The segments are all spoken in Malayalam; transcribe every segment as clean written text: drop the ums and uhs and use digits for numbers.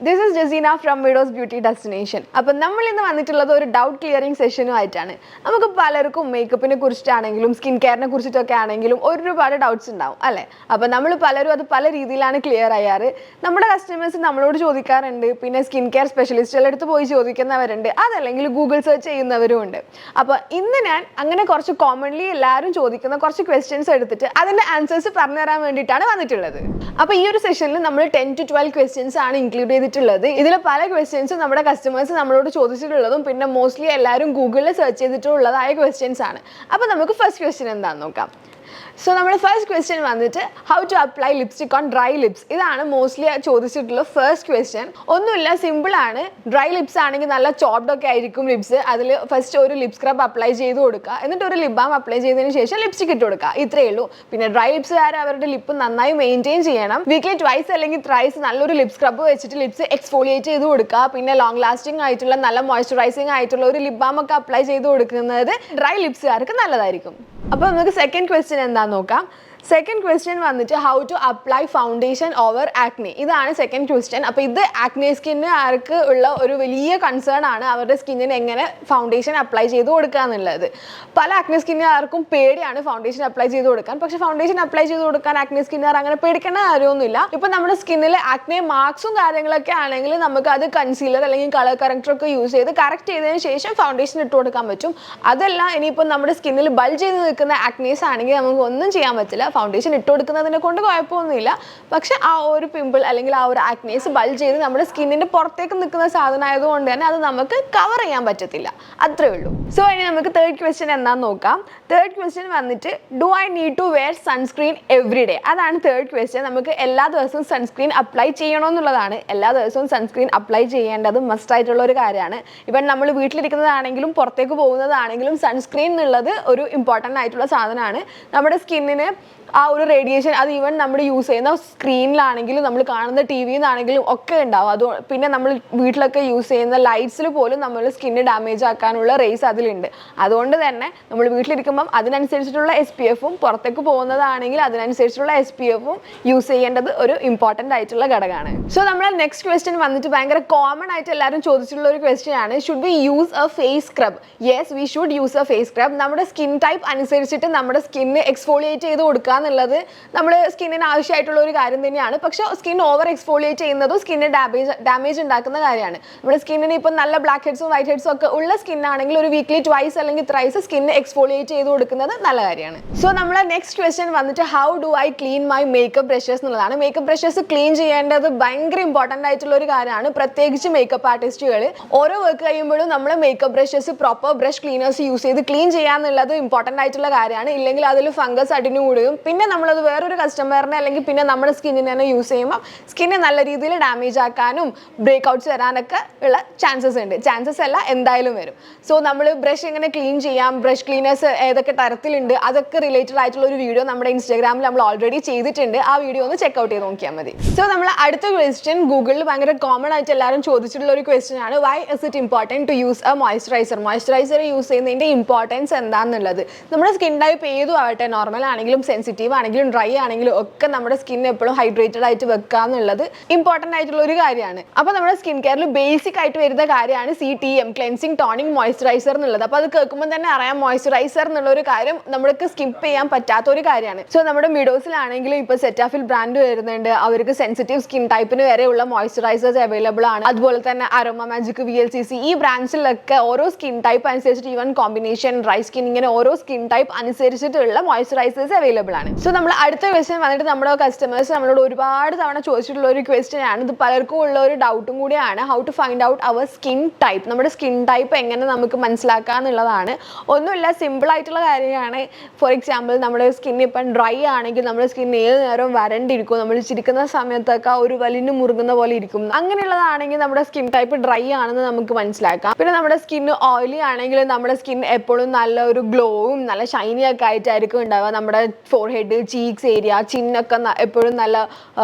This is Jazina from Widow's Beauty Destination. അപ്പോൾ നമ്മൾ ഇന്ന് വന്നിട്ടുള്ളത് ഒരു ഡൗട്ട് ക്ലിയറിംഗ് സെഷനുമായിട്ടാണ്. നമുക്ക് പലർക്കും മേക്കപ്പിനെ കുറിച്ചിട്ടാണെങ്കിലും സ്കിൻ കെയറിനെ കുറിച്ചിട്ടൊക്കെ ആണെങ്കിലും ഒരുപാട് ഡൗട്ട്സ് ഉണ്ടാവും അല്ലേ? അപ്പോൾ നമ്മൾ പലരും അത് പല രീതിയിലാണ് ക്ലിയർ ചെയ്യാറ്. നമ്മുടെ കസ്റ്റമേഴ്സ് നമ്മളോട് ചോദിക്കാറുണ്ട്, പിന്നെ സ്കിൻ കെയർ സ്പെഷ്യലിസ്റ്റുകളുടെ അടുത്ത് പോയി ചോദിക്കുന്നവരുണ്ട്, അതല്ലെങ്കിൽ ഗൂഗിൾ സെർച്ച് ചെയ്യുന്നവരും ഉണ്ട്. അപ്പോൾ ഇന്ന് ഞാൻ അങ്ങനെ കുറച്ച് കോമൺലി എല്ലാവരും ചോദിക്കുന്ന കുറച്ച് ക്വസ്റ്റ്യൻസ് എടുത്തിട്ട് അതിൻ്റെ ആൻസേഴ്സ് പറഞ്ഞു തരാൻ വേണ്ടിയിട്ടാണ് വന്നിട്ടുള്ളത്. അപ്പോൾ ഈ ഒരു സെഷനിൽ നമ്മൾ 10 to 12 ക്വസ്റ്റ്യൻസ് ആണ് ഇൻക്ലൂഡ് ചെയ്തിട്ടുള്ളത്. ഇതിൽ പല ക്വസ്റ്റ്യൻസും നമ്മുടെ കസ്റ്റമേഴ്സ് നമ്മളോട് ചോദിച്ചിട്ടുള്ളതും പിന്നെ മോസ്റ്റ്ലി എല്ലാവരും ഗൂഗിളിൽ സെർച്ച് ചെയ്തിട്ടുള്ളതായ ക്വസ്റ്റ്യൻസ് ആണ്. അപ്പോൾ നമുക്ക് ഫസ്റ്റ് ക്വസ്റ്റ്യൻ എന്താണെന്ന് നോക്കാം. സോ നമ്മുടെ ഫസ്റ്റ് ക്വസ്റ്റ്യൻ വന്നിട്ട് how to apply lipstick on dry lips. ഇതാണ് മോസ്റ്റ്ലി ചോദിച്ചിട്ടുള്ള ഫസ്റ്റ് ക്വസ്റ്റ്യൻ. ഒന്നുമില്ല, സിമ്പിളാണ്. ഡ്രൈ ലിപ്സ് ആണെങ്കിൽ നല്ല ചോപ്ഡ് ഒക്കെ ആയിരിക്കും ലിപ്സ്. അതിൽ ഫസ്റ്റ് ഒരു ലിപ് സ്ക്രബ് അപ്ലൈ ചെയ്ത് കൊടുക്കുക, എന്നിട്ട് ഒരു ലിപ് ബാം അപ്ലൈ ചെയ്തതിന് ശേഷം ലിപ്സ്റ്റിക് ഇട്ട് കൊടുക്കുക. ഇത്രയേ ഉള്ളൂ. പിന്നെ ഡ്രൈ ലിപ്സുകാർ അവരുടെ ലിപ്പ് നന്നായി മെയിൻറ്റെയിൻ ചെയ്യണം. വീക്ക്ലി ട്വൈസ് അല്ലെങ്കിൽ ത്രൈസ് നല്ലൊരു ലിപ് സ്ക്രബ് വെച്ചിട്ട് ലിപ്സ് എക്സ്ഫോളിയേറ്റ് ചെയ്ത് കൊടുക്കുക. പിന്നെ ലോങ് ലാസ്റ്റിംഗ് ആയിട്ടുള്ള നല്ല മോയ്സ്ചറൈസിങ് ആയിട്ടുള്ള ഒരു ലിപ് ബാം ഒക്കെ അപ്ലൈ ചെയ്ത് കൊടുക്കുന്നത് ഡ്രൈ ലിപ്സുകാർക്ക് നല്ലതായിരിക്കും. അപ്പോൾ നമുക്ക് സെക്കൻഡ് ക്വസ്റ്റ്യൻ എന്താണെന്ന് നോക്കാം. സെക്കൻഡ് ക്വസ്റ്റ്യൻ വന്നിട്ട് how to apply foundation over acne. ഇതാണ് സെക്കൻഡ് ക്വസ്റ്റ്യൻ. അപ്പോൾ ഇത് ആക്നെ സ്കിന്നുകാർക്ക് ഉള്ള ഒരു വലിയ കൺസേൺ ആണ്, അവരുടെ സ്കിന്നിന് എങ്ങനെ ഫൗണ്ടേഷൻ അപ്ലൈ ചെയ്ത് കൊടുക്കുക എന്നുള്ളത്. പല ആക്നെ സ്കിന്നുകാർക്കും പേടിയാണ് ഫൗണ്ടേഷൻ അപ്ലൈ ചെയ്ത് കൊടുക്കാൻ. പക്ഷേ ഫൗണ്ടേഷൻ അപ്ലൈ ചെയ്ത് കൊടുക്കാൻ ആക്നെ സ്കിന്നുകാർ അങ്ങനെ പേടിക്കേണ്ട കാര്യമൊന്നുമില്ല. ഇപ്പം നമ്മുടെ സ്കിന്നിൽ ആക്നെ മാർക്സും കാര്യങ്ങളൊക്കെ ആണെങ്കിൽ നമുക്ക് അത് കൺസീലർ അല്ലെങ്കിൽ കളർ കറക്റ്റർ ഒക്കെ യൂസ് ചെയ്ത് കറക്റ്റ് ചെയ്തതിന് ശേഷം ഫൗണ്ടേഷൻ ഇട്ട് കൊടുക്കാൻ പറ്റും. അതല്ല ഇനിയിപ്പോൾ നമ്മുടെ സ്കിന്നിൽ ബൾജ് ചെയ്ത് നിൽക്കുന്ന ആക്നേസ് ആണെങ്കിൽ നമുക്ക് ഒന്നും ചെയ്യാൻ പറ്റില്ല. ഫൗണ്ടേഷൻ ഇട്ട് കൊടുക്കുന്നതിനെ കൊണ്ട് കുഴപ്പമൊന്നുമില്ല. പക്ഷെ ആ ഒരു പിമ്പിൾ അല്ലെങ്കിൽ ആ ഒരു ആക്നേസ് ബൾജ് ചെയ്ത് നമ്മുടെ സ്കിന്നിൻ്റെ പുറത്തേക്ക് നിൽക്കുന്ന സാധനം ആയതുകൊണ്ട് തന്നെ അത് നമുക്ക് കവർ ചെയ്യാൻ പറ്റത്തില്ല. അത്രേ ഉള്ളൂ. സോ ഇനി നമുക്ക് തേർഡ് ക്വസ്റ്റ്യൻ എന്താണെന്ന് നോക്കാം. തേർഡ് ക്വസ്റ്റ്യൻ വന്നിട്ട് do I need to wear sunscreen every day. അതാണ് തേർഡ് ക്വസ്റ്റ്യൻ. നമുക്ക് എല്ലാ ദിവസവും സൺസ്ക്രീൻ അപ്ലൈ ചെയ്യണമെന്നുള്ളതാണ്. എല്ലാ ദിവസവും സൺസ്ക്രീൻ അപ്ലൈ ചെയ്യേണ്ടത് മസ്റ്റ് ആയിട്ടുള്ള ഒരു കാര്യമാണ്. ഇവൻ നമ്മൾ വീട്ടിലിരിക്കുന്നതാണെങ്കിലും പുറത്തേക്ക് പോകുന്നതാണെങ്കിലും സൺസ്ക്രീൻ എന്നുള്ളത് ഒരു ഇമ്പോർട്ടൻ്റ് ആയിട്ടുള്ള സാധനമാണ്. നമ്മുടെ സ്കിന്നിന് ആ ഒരു റേഡിയേഷൻ അത് ഈവൻ നമ്മൾ യൂസ് ചെയ്യുന്ന സ്ക്രീനിലാണെങ്കിലും നമ്മൾ കാണുന്ന ടി വിന്നാണെങ്കിലും ഒക്കെ ഉണ്ടാവും. അത് പിന്നെ നമ്മൾ വീട്ടിലൊക്കെ യൂസ് ചെയ്യുന്ന ലൈറ്റ്സിൽ പോലും നമ്മൾ സ്കിന്ന് ഡാമേജ് ആക്കാനുള്ള റേസ് അതിലുണ്ട്. അതുകൊണ്ട് തന്നെ നമ്മൾ വീട്ടിലിരിക്കുമ്പം അതിനനുസരിച്ചിട്ടുള്ള SPF-ഉം പുറത്തേക്ക് പോകുന്നതാണെങ്കിൽ അതിനനുസരിച്ചുള്ള SPF-ഉം യൂസ് ചെയ്യേണ്ടത് ഒരു ഇമ്പോർട്ടൻ്റ് ആയിട്ടുള്ള ഘടകമാണ്. സോ നമ്മളെ നെക്സ്റ്റ് ക്വസ്റ്റ്യൻ വന്നിട്ട് ഭയങ്കര കോമൺ ആയിട്ട് എല്ലാവരും ചോദിച്ചിട്ടുള്ള ഒരു ക്വസ്റ്റ്യൻ ആണ്, should we use a face scrub? Yes, we should use a face scrub. നമ്മുടെ സ്കിൻ ടൈപ്പ് അനുസരിച്ചിട്ട് നമ്മുടെ സ്കിന്ന് എക്സ്ഫോളിയേറ്റ് ചെയ്ത് കൊടുക്കുക എന്നുള്ളത് നമ്മുടെ സ്കിന്നിന് ആവശ്യമായിട്ടുള്ള ഒരു കാര്യം തന്നെയാണ്. പക്ഷേ സ്കിൻ ഓവർ എക്സ്ഫോളിയേറ്റ് ചെയ്യുന്നതും സ്കിന്നിന് ഡാമേജ് ഉണ്ടാക്കുന്ന കാര്യമാണ്. നമ്മുടെ സ്കിന്നിന് ഇപ്പം നല്ല ബ്ലാക്ക് ഹെഡ്സും വൈറ്റ് ഹെഡ്സും ഒക്കെ ഉള്ള സ്കിന്നാണെങ്കിൽ ഒരു വീക്ക്ലി ട്വൈസ് അല്ലെങ്കിൽ ത്രൈസ് സ്കിന്ന് എക്സ്ഫോളിയേറ്റ് ചെയ്ത് കൊടുക്കുന്നത് നല്ല കാര്യമാണ്. സോ നമ്മളെ നെക്സ്റ്റ് ക്വസ്റ്റ്യൻ വന്നിട്ട് how do I clean my makeup brushes എന്നുള്ളതാണ്. മേക്കപ്പ് ബ്രഷസ് ക്ലീൻ ചെയ്യേണ്ടത് ഭയങ്കര ഇമ്പോർട്ടൻ്റ് ആയിട്ടുള്ള ഒരു കാര്യമാണ്. പ്രത്യേകിച്ച് മേക്കപ്പ് ആർട്ടിസ്റ്റുകൾ ഓരോ വർക്ക് കഴിയുമ്പോഴും നമ്മൾ makeup brushes proper brush cleaners use ചെയ്ത് ക്ലീൻ ചെയ്യാന്നുള്ളത് ഇമ്പോർട്ടൻ്റ് ആയിട്ടുള്ള കാര്യമാണ്. ഇല്ലെങ്കിൽ അതിൽ ഫംഗസ് അടിഞ്ഞുകൂടുകയും പിന്നെ നമ്മളത് വേറൊരു കസ്റ്റമറിനെ അല്ലെങ്കിൽ പിന്നെ നമ്മുടെ സ്കിന്നിനെ തന്നെ യൂസ് ചെയ്യുമ്പോൾ സ്കിന്നെ നല്ല രീതിയിൽ ഡാമേജ് ആക്കാനും ബ്രേക്ക് ഔട്ട്സ് വരാനൊക്കെ ഉള്ള ചാൻസസ് ഉണ്ട്. ചാൻസസ് അല്ല, എന്തായാലും വരും. സോ നമ്മൾ ബ്രഷ് എങ്ങനെ ക്ലീൻ ചെയ്യാം, ബ്രഷ് ക്ലീനേഴ്സ് ഏതൊക്കെ തരത്തിലുണ്ട്, അതൊക്കെ റിലേറ്റഡ് ആയിട്ടുള്ള ഒരു വീഡിയോ നമ്മുടെ ഇൻസ്റ്റാഗ്രാമിൽ നമ്മൾ ഓൾറെഡി ചെയ്തിട്ടുണ്ട്. ആ വീഡിയോ ഒന്ന് ചെക്കൗട്ട് ചെയ്ത് നോക്കിയാൽ മതി. സോ നമ്മൾ അടുത്ത ക്വസ്റ്റ്യൻ ഗൂഗിളിൽ ഭയങ്കര കോമൺ ആയിട്ട് എല്ലാവരും ചോദിച്ചിട്ടുള്ള ഒരു ക്വസ്റ്റ്യൻ ആണ്, why is it important to use a moisturiser? Moisturiser use ചെയ്യുന്നതിൻ്റെ ഇമ്പോർട്ടൻസ് എന്താണെന്നുള്ളത്. നമ്മുടെ സ്കിൻ ടൈപ്പ് ഏതും ആവട്ടെ, നോർമൽ ആണെങ്കിലും സെൻസിറ്റീവ് ആണെങ്കിലും ഡ്രൈ ആണെങ്കിലും ഒക്കെ നമ്മുടെ സ്കിൻ എപ്പോഴും ഹൈഡ്രേറ്റഡ് ആയിട്ട് വെക്കുക എന്നുള്ളത് ഇമ്പോർട്ടൻ്റ് ആയിട്ടുള്ള ഒരു കാര്യമാണ്. അപ്പോൾ നമ്മുടെ സ്കിൻ കെയറിൽ ബേസിക് ആയിട്ട് വരുന്ന കാര്യമാണ് CTM, ക്ലെൻസിങ് ടോണിങ് മോയ്സ്ചറൈസർ എന്നുള്ളത്. അപ്പോൾ അത് കേൾക്കുമ്പോൾ തന്നെ അറിയാം മോയ്സ്ചറൈസർ എന്നുള്ള ഒരു കാര്യം നമുക്ക് സ്കിപ്പ് ചെയ്യാൻ പറ്റാത്ത ഒരു കാര്യമാണ്. സോ നമ്മുടെ മിഡോസിലാണെങ്കിലും ഇപ്പോൾ സെറ്റാഫിൽ ബ്രാൻഡ് വരുന്നുണ്ട്. അവർക്ക് സെൻസിറ്റീവ് സ്കിൻ ടൈപ്പിന് വരെയുള്ള മോയ്സ്ചറൈസേഴ്സ് അവൈലബിൾ ആണ്. അതുപോലെ തന്നെ അരോമ മാജിക്, VLCC ഈ ബ്രാൻഡ്സിലൊക്കെ ഓരോ സ്കിൻ ടൈപ്പ് അനുസരിച്ചിട്ട് ഈവൻ കോമ്പിനേഷൻ, ഡ്രൈ സ്കിൻ, ഇങ്ങനെ ഓരോ സ്കിൻ ടൈപ്പ് അനുസരിച്ചിട്ടുള്ള മോയ്സ്ചറൈസേഴ്സ് അവൈലബിൾ ആണ്. സോ നമ്മൾ അടുത്ത ക്വസ്റ്റ്യൻ വന്നിട്ട് നമ്മുടെ കസ്റ്റമേഴ്സ് നമ്മളോട് ഒരുപാട് തവണ ചോദിച്ചിട്ടുള്ള ഒരു ക്വസ്റ്റ്യൻ ആണ്. ഇത് പലർക്കും ഉള്ള ഒരു ഡൗട്ടും കൂടിയാണ്, how to find out our skin type. നമ്മുടെ സ്കിൻ ടൈപ്പ് എങ്ങനെ നമുക്ക് മനസ്സിലാക്കുക എന്നുള്ളതാണ്. ഒന്നുമില്ല, സിമ്പിൾ ആയിട്ടുള്ള കാര്യമാണ്. ഫോർ എക്സാമ്പിൾ നമ്മുടെ സ്കിൻ ഇപ്പം ഡ്രൈ ആണെങ്കിൽ നമ്മുടെ സ്കിൻ ഏത് നേരവും വരണ്ടിരിക്കും, നമ്മൾ ചിരിക്കുന്ന സമയത്തൊക്കെ ഒരു വലിഞ്ഞു മുറുകുന്ന പോലെ ഇരിക്കും. അങ്ങനെയുള്ളതാണെങ്കിൽ നമ്മുടെ സ്കിൻ ടൈപ്പ് ഡ്രൈ ആണെന്ന് നമുക്ക് മനസ്സിലാക്കാം. പിന്നെ നമ്മുടെ സ്കിൻ ഓയിലി ആണെങ്കിൽ നമ്മുടെ സ്കിൻ എപ്പോഴും നല്ല ഒരു ഗ്ലോവും നല്ല ഷൈനി ഒക്കെ ആയിട്ടായിരിക്കും ഉണ്ടാവുക. നമ്മുടെ ഫോർഹെഡ് ഹെഡ്, ചീക്സ് ഏരിയ, ചിന്നൊക്കെ എപ്പോഴും നല്ല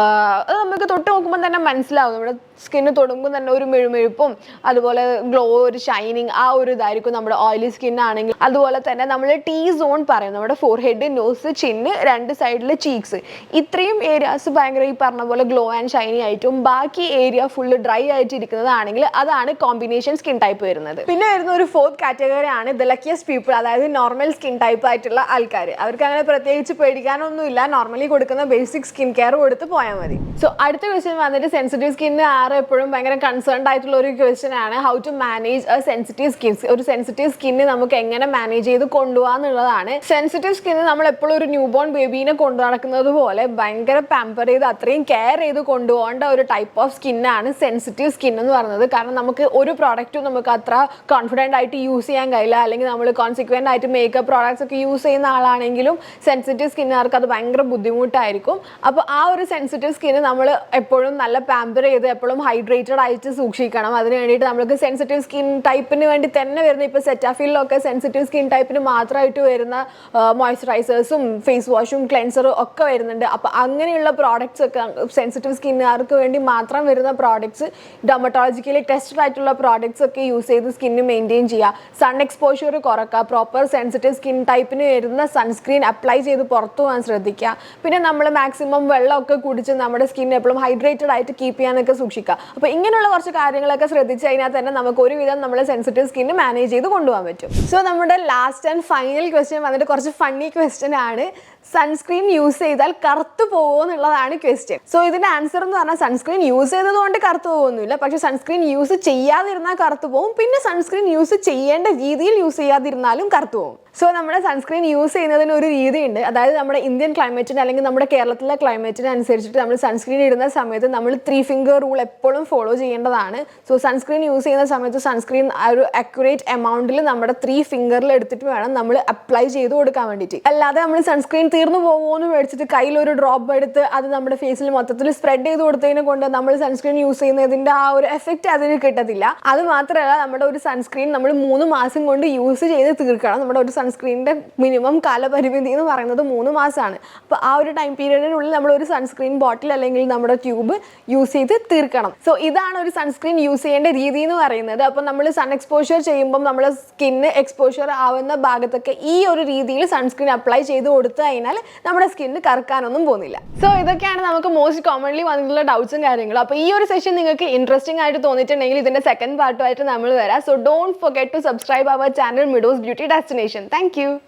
അത് നമുക്ക് തൊട്ട് നോക്കുമ്പോൾ തന്നെ മനസ്സിലാവും. നമ്മുടെ സ്കിന്ന് തൊടുമ്പോൾ തന്നെ ഒരു മെഴുമെഴുപ്പും അതുപോലെ ഗ്ലോ, ഒരു ഷൈനിങ്, ആ ഒരു ഇതായിരിക്കും നമ്മുടെ ഓയിലി സ്കിൻ ആണെങ്കിൽ. അതുപോലെ തന്നെ നമ്മൾ T സോൺ പറയും, നമ്മുടെ ഫോർഹെഡ്, നോസ്, ചിന്ന്, രണ്ട് സൈഡിൽ ചീക്സ്, ഇത്രയും ഏരിയാസ് ഭയങ്കര ഈ പറഞ്ഞ പോലെ ഗ്ലോ ആൻഡ് ഷൈനി ആയിട്ടും ബാക്കി ഏരിയ ഫുള്ള് ഡ്രൈ ആയിട്ട് ഇരിക്കുന്നതാണെങ്കിൽ അതാണ് കോമ്പിനേഷൻ സ്കിൻ ടൈപ്പ് വരുന്നത്. പിന്നെ വരുന്ന ഒരു ഫോർത്ത് കാറ്റഗറി ആണ് ദ ലക്കിയസ്റ്റ് പീപ്പിൾ, അതായത് നോർമൽ സ്കിൻ ടൈപ്പ് ആയിട്ടുള്ള ആൾക്കാർ. അവർക്ക് അങ്ങനെ പ്രത്യേകിച്ച് പേടിക്കാനൊന്നുമില്ല, നോർമലി കൊടുക്കുന്ന ബേസിക് സ്കിൻ കെയർ കൊടുത്ത് പോയാൽ മതി. സോ അടുത്ത ക്വസ്റ്റ്യൻ വന്നിട്ട് സെൻസിറ്റീവ് സ്കിന്ന് എപ്പോഴും ഭയങ്കര കൺസേൺഡ് ആയിട്ടുള്ള ഒരു ക്വസ്റ്റ്യൻ ആണ്, how to manage a sensitive skin. ഒരു സെൻസിറ്റീവ് സ്കിന്ന് നമുക്ക് എങ്ങനെ മാനേജ് ചെയ്ത് കൊണ്ടുപോകാന്നുള്ളതാണ്. സെൻസിറ്റീവ് സ്കിന്ന് നമ്മൾ എപ്പോഴും ഒരു ന്യൂ ബോൺ ബേബീനെ കൊണ്ടു നടക്കുന്നത് പോലെ ഭയങ്കര പാമ്പർ ചെയ്ത് അത്രയും കെയർ ചെയ്ത് കൊണ്ടുപോകേണ്ട ഒരു ടൈപ്പ് ഓഫ് സ്കിന്നാണ് സെൻസിറ്റീവ് സ്കിൻ എന്ന് പറയുന്നത്. കാരണം നമുക്ക് ഒരു പ്രോഡക്റ്റും നമുക്ക് അത്ര കോൺഫിഡൻ്റ് ആയിട്ട് യൂസ് ചെയ്യാൻ കഴിയില്ല, അല്ലെങ്കിൽ നമ്മൾ കോൺസിക്വൻ്റ് ആയിട്ട് മേക്കപ്പ് പ്രോഡക്ട്സ് ഒക്കെ യൂസ് ചെയ്യുന്ന ആളാണെങ്കിലും സെൻസിറ്റീവ് സ്കിന്നുകാർക്ക് അത് ഭയങ്കര ബുദ്ധിമുട്ടായിരിക്കും. അപ്പോൾ ആ ഒരു സെൻസിറ്റീവ് സ്കിന്ന് നമ്മൾ എപ്പോഴും നല്ല പാമ്പർ ചെയ്ത് എപ്പോഴും ഹൈഡ്രേറ്റഡ് ആയിട്ട് സൂക്ഷിക്കണം. അതിന് വേണ്ടിയിട്ട് നമുക്ക് സെൻസിറ്റീവ് സ്കിൻ ടൈപ്പിന് വേണ്ടി തന്നെ വരുന്ന, ഇപ്പോൾ സെറ്റാഫിലൊക്കെ സെൻസിറ്റീവ് സ്കിൻ ടൈപ്പിന് മാത്രമായിട്ട് വരുന്ന മോയ്സ്ചറൈസേഴ്സും ഫേസ് വാഷും ക്ലെൻസറും ഒക്കെ വരുന്നുണ്ട്. അപ്പോൾ അങ്ങനെയുള്ള പ്രോഡക്ട്സ് ഒക്കെ സെൻസിറ്റീവ് സ്കിന്നുകാർക്ക് വേണ്ടി മാത്രം വരുന്ന പ്രോഡക്ട്സ്, ഡെർമറ്റോളജിക്കലി ടെസ്റ്റഡ് ആയിട്ടുള്ള പ്രോഡക്ട്സ് ഒക്കെ യൂസ് ചെയ്ത് സ്കിന്ന് മെയിൻറ്റെയിൻ ചെയ്യുക. സൺ എക്സ്പോഷർ കുറയ്ക്കുക, പ്രോപ്പർ സെൻസിറ്റീവ് സ്കിൻ ടൈപ്പിന് വരുന്ന സൺസ്ക്രീൻ അപ്ലൈ ചെയ്ത് പുറത്തു പോകാൻ ശ്രദ്ധിക്കുക. പിന്നെ നമ്മൾ മാക്സിമം വെള്ളമൊക്കെ കുടിച്ച് നമ്മുടെ സ്കിൻ എപ്പോഴും ഹൈഡ്രേറ്റഡ് ആയിട്ട് കീപ്പ് ചെയ്യാനൊക്കെ സൂക്ഷിക്കുക. അപ്പോൾ ഇങ്ങനെയുള്ള കുറച്ച് കാര്യങ്ങളൊക്കെ ശ്രദ്ധിച്ചു കഴിഞ്ഞാൽ തന്നെ നമുക്ക് ഒരുവിധം നമ്മളെ സെൻസിറ്റീവ് സ്കിന്ന് മാനേജ് ചെയ്ത് കൊണ്ടുപോകാൻ പറ്റും. സോ നമ്മുടെ ലാസ്റ്റ് ആൻഡ് ഫൈനൽ ക്വസ്റ്റ്യൻ വന്നിട്ട് കുറച്ച് ഫണ്ണി ക്വസ്റ്റ്യൻ ആണ്, സൺസ്ക്രീൻ യൂസ് ചെയ്താൽ കറുത്തു പോകുമോ എന്നുള്ളതാണ് ക്വസ്റ്റ്യൻ. സോ ഇതിന്റെ ആൻസർ എന്ന് പറഞ്ഞാൽ സൺസ്ക്രീൻ യൂസ് ചെയ്തതുകൊണ്ട് കറുത്തു പോകുന്നില്ല, പക്ഷെ സൺസ്ക്രീൻ യൂസ് ചെയ്യാതിരുന്നാൽ കറുത്തു പോകും. പിന്നെ സൺസ്ക്രീൻ യൂസ് ചെയ്യേണ്ട രീതിയിൽ യൂസ് ചെയ്യാതിരുന്നാലും കറുത്തു പോകും. സോ നമ്മുടെ സൺസ്ക്രീൻ യൂസ് ചെയ്യുന്നതിന് ഒരു രീതിയുണ്ട്, അതായത് നമ്മുടെ ഇന്ത്യൻ ക്ലൈമറ്റിന് അല്ലെങ്കിൽ നമ്മുടെ കേരളത്തിലെ ക്ലൈമറ്റിന് അനുസരിച്ചിട്ട് നമ്മൾ സൺസ്ക്രീൻ ഇടുന്ന സമയത്ത് നമ്മൾ 3 ഫിംഗർ റൂൾ എപ്പോഴും ഫോളോ ചെയ്യേണ്ടതാണ്. സോ സൺസ്ക്രീൻ യൂസ് ചെയ്യുന്ന സമയത്ത് സൺസ്ക്രീൻ ആ ഒരു അക്യുറേറ്റ് എമൗണ്ടിൽ നമ്മുടെ 3 ഫിംഗറിൽ എടുത്തിട്ട് വേണം നമ്മൾ അപ്ലൈ ചെയ്ത് കൊടുക്കാൻ വേണ്ടിയിട്ട്. അല്ലാതെ നമ്മൾ സൺസ്ക്രീൻ തീർന്നു പോകുമോ എന്ന് മേടിച്ചിട്ട് കയ്യിൽ ഒരു ഡ്രോപ്പ് എടുത്ത് അത് നമ്മുടെ ഫേസിൽ മൊത്തത്തിൽ സ്പ്രെഡ് ചെയ്ത് കൊടുത്തതിനെ കൊണ്ട് നമ്മൾ സൺസ്ക്രീൻ യൂസ് ചെയ്യുന്നതിൻ്റെ ആ ഒരു എഫക്റ്റ് അതിന് കിട്ടത്തില്ല. അത് മാത്രമല്ല, നമ്മുടെ ഒരു സൺസ്ക്രീൻ നമ്മൾ 3 മാസം കൊണ്ട് യൂസ് ചെയ്ത് തീർക്കണം. നമ്മുടെ ഒരു സൺസ്ക്രീനിൻ്റെ മിനിമം കാലപരിമിതി എന്ന് പറയുന്നത് 3 മാസമാണ്. അപ്പോൾ ആ ഒരു ടൈം പീരീഡിനുള്ളിൽ നമ്മൾ ഒരു സൺസ്ക്രീൻ ബോട്ടിൽ അല്ലെങ്കിൽ നമ്മുടെ ട്യൂബ് യൂസ് ചെയ്ത് തീർക്കണം. സോ ഇതാണ് ഒരു സൺസ്ക്രീൻ യൂസ് ചെയ്യേണ്ട രീതി എന്ന് പറയുന്നത്. അപ്പോൾ നമ്മൾ സൺ എക്സ്പോഷർ ചെയ്യുമ്പം നമ്മുടെ സ്കിന്ന് എക്സ്പോഷർ ആവുന്ന ഭാഗത്തൊക്കെ ഈ ഒരു രീതിയിൽ സൺസ്ക്രീൻ അപ്ലൈ ചെയ്ത് കൊടുത്തു കഴിഞ്ഞാൽ നമ്മുടെ സ്കിന്ന് കറക്കാനൊന്നും പോകുന്നില്ല. സോ ഇതൊക്കെയാണ് നമുക്ക് മോസ്റ്റ് കോമൺലി വന്നിട്ടുള്ള ഡൗട്ട്സും കാര്യങ്ങളും. അപ്പോൾ ഈ ഒരു സെഷൻ നിങ്ങൾക്ക് ഇൻട്രസ്റ്റിംഗ് ആയിട്ട് തോന്നിയിട്ടുണ്ടെങ്കിൽ ഇതിന്റെ സെക്കൻഡ് പാർട്ടുമായിട്ട് നമ്മൾ വരാം. So don't forget to subscribe our channel Meadows beauty destination. Thank U.